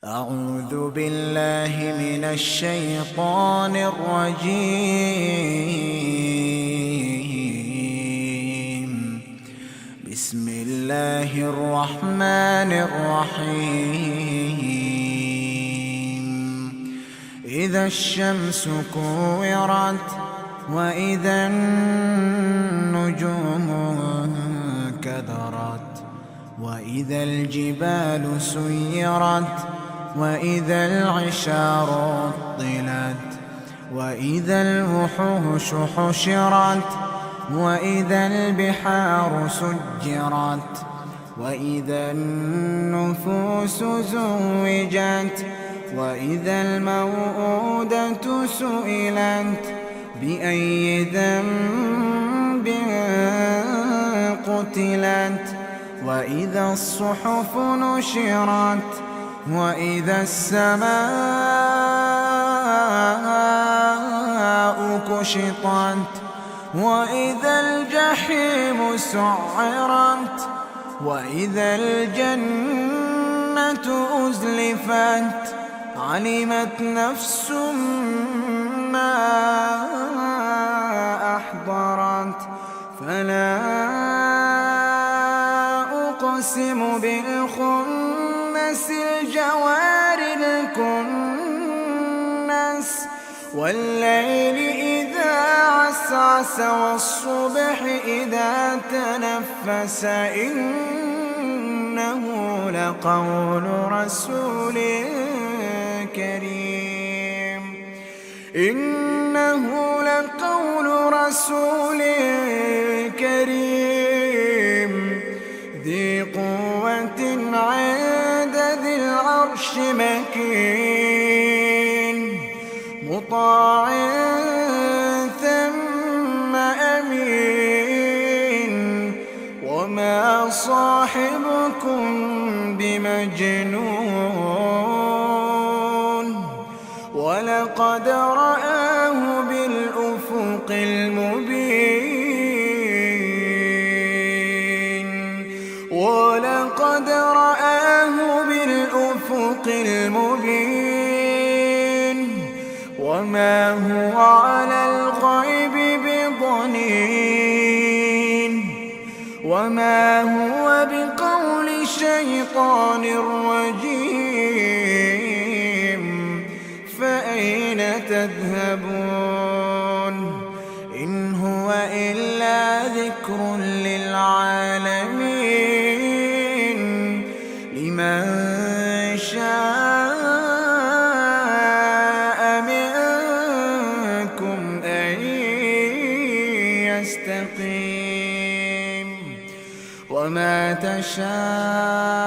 أعوذ بالله من الشيطان الرجيم. بسم الله الرحمن الرحيم. إذا الشمس كورت وإذا النجوم كدرت وإذا الجبال سيرت وإذا العشار عطلت وإذا الوحوش حشرت وإذا البحار سجرت وإذا النفوس زوجت وإذا الموءودة سئلت بأي ذنب قتلت وإذا الصحف نشرت وإذا السماء كشطت وإذا الجحيم سعرت وإذا الجنة أزلفت علمت نفس ما أحضرت فلا أقسم بالخنس الجوار الكنس والليل إذا عسعس والصبح إذا تنفس إنه لقول رسول كريم إنه لقول رسول كريم ذي قوة عند ذي العرش مكين مطاع ثم أمين وما صاحبكم بمجنون ولقد رآه بالأفق المبين ولقد رآه بالأفق المبين وما هو على الغيب بضنين وما هو بقول شيطان رجيم فأين تذهبون إن هو إلا ذكر للعالمين لمن شاء منكم أن يستقيم وما تشاءون